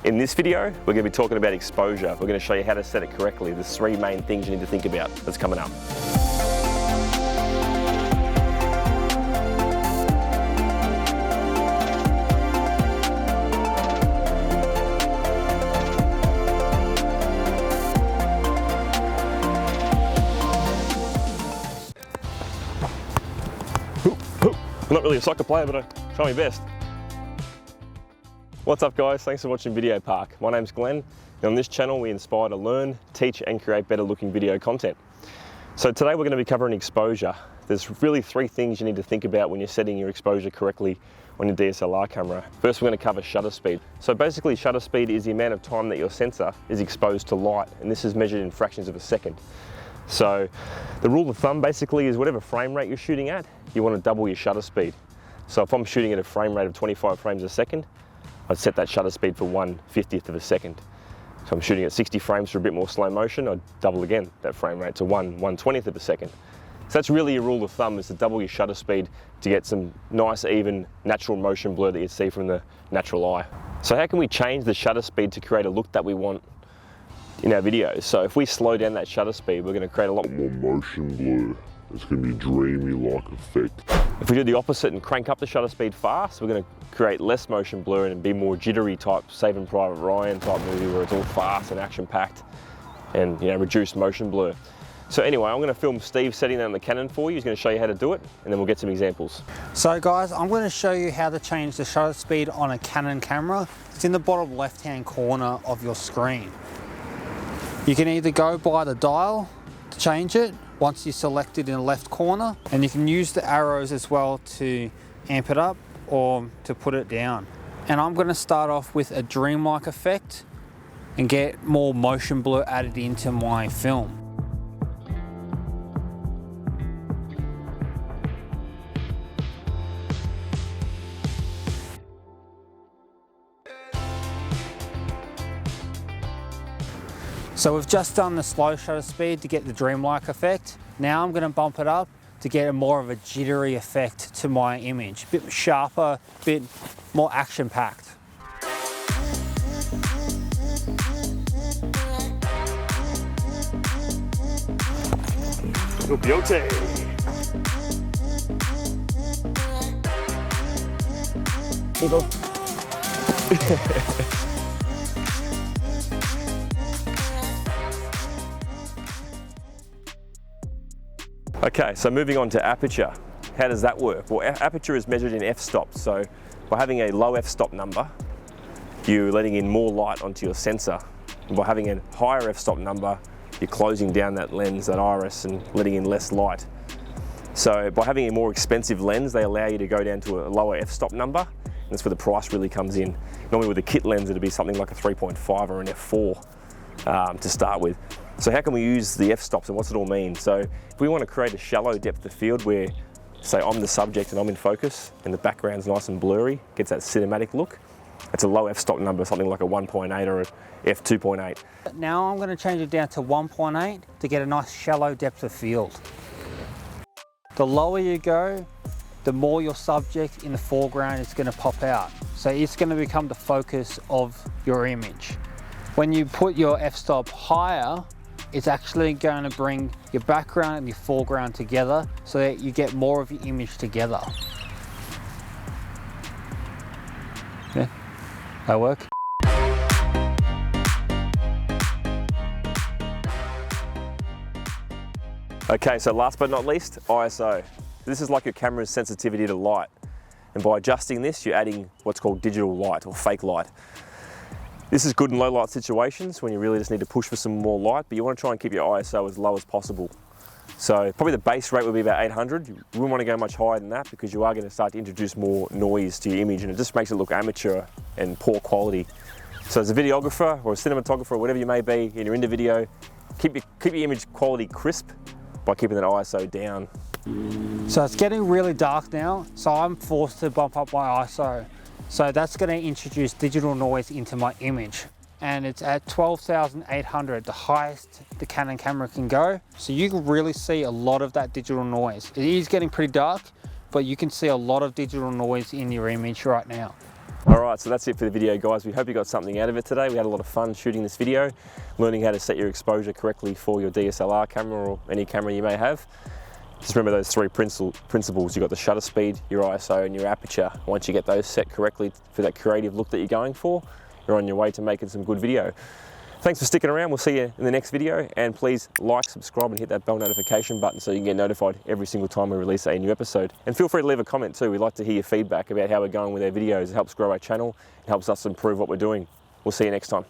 In this video, we're going to be talking about exposure. We're going to show you how to set it correctly. There's three main things you need to think about that's coming up. I'm not really a soccer player, but I try my best. What's up guys, thanks for watching Video Park. My name's Glenn, and on this channel we inspire to learn, teach and create better looking video content. So today we're going to be covering exposure. There's really three things you need to think about when you're setting your exposure correctly on your DSLR camera. First we're going to cover shutter speed. So basically shutter speed is the amount of time that your sensor is exposed to light, and this is measured in fractions of a second. So the rule of thumb basically is whatever frame rate you're shooting at, you want to double your shutter speed. So if I'm shooting at a frame rate of 25 frames a second, I'd set that shutter speed for 1/50th of a second. So I'm shooting at 60 frames for a bit more slow motion, I'd double again that frame rate to 1/20th of a second. So that's really your rule of thumb, is to double your shutter speed to get some nice, even, natural motion blur that you'd see from the natural eye. So how can we change the shutter speed to create a look that we want in our videos? So if we slow down that shutter speed, we're going to create a lot more motion blur. It's going to be dreamy-like effect. If we do the opposite and crank up the shutter speed fast, we're going to create less motion blur and be more jittery type Saving Private Ryan type movie where it's all fast and action-packed and, you know, reduced motion blur. So anyway, I'm going to film Steve setting that on the Canon for you. He's going to show you how to do it, and then we'll get some examples. So guys, I'm going to show you how to change the shutter speed on a Canon camera. It's in the bottom left-hand corner of your screen. You can either go by the dial to change it once you select it in the left corner, and you can use the arrows as well to amp it up or to put it down. And I'm going to start off with a dreamlike effect and get more motion blur added into my film. So we've just done the slow shutter speed to get the dreamlike effect. Now I'm going to bump it up to get a more of a jittery effect to my image. A bit sharper, a bit more action-packed. Oh, beauty! People. Okay, so moving on to aperture. How does that work? Well, aperture is measured in f-stops. So by having a low f-stop number, you're letting in more light onto your sensor. And by having a higher f-stop number, you're closing down that lens, that iris, and letting in less light. So by having a more expensive lens, they allow you to go down to a lower f-stop number, and that's where the price really comes in. Normally with a kit lens, it'd be something like a 3.5 or an f4 to start with. So how can we use the f-stops and what's it all mean? So if we want to create a shallow depth of field where, say, I'm the subject and I'm in focus and the background's nice and blurry, gets that cinematic look, it's a low f-stop number, something like a 1.8 or a f2.8. Now I'm going to change it down to 1.8 to get a nice shallow depth of field. The lower you go, the more your subject in the foreground is going to pop out. So it's going to become the focus of your image. When you put your f-stop higher, it's actually going to bring your background and your foreground together so that you get more of your image together. Yeah, that work? Okay, so last but not least, ISO. This is like your camera's sensitivity to light. And by adjusting this, you're adding what's called digital light or fake light. This is good in low light situations when you really just need to push for some more light, but you want to try and keep your ISO as low as possible. So probably the base rate would be about 800. You wouldn't want to go much higher than that because you are going to start to introduce more noise to your image, and it just makes it look amateur and poor quality. So as a videographer or a cinematographer or whatever you may be, and you're into video, keep your image quality crisp by keeping that ISO down. So it's getting really dark now, so I'm forced to bump up my ISO. So that's going to introduce digital noise into my image. And it's at 12,800, the highest the Canon camera can go. So you can really see a lot of that digital noise. It is getting pretty dark, but you can see a lot of digital noise in your image right now. Alright, so that's it for the video, guys. We hope you got something out of it today. We had a lot of fun shooting this video, learning how to set your exposure correctly for your DSLR camera or any camera you may have. Just remember those three principles. You've got the shutter speed, your ISO and your aperture. Once you get those set correctly for that creative look that you're going for, you're on your way to making some good video. Thanks for sticking around. We'll see you in the next video, and please like, subscribe and hit that bell notification button so you can get notified every single time we release a new episode. And feel free to leave a comment too. We'd like to hear your feedback about how we're going with our videos. It helps grow our channel, it helps us improve what we're doing. We'll see you next time.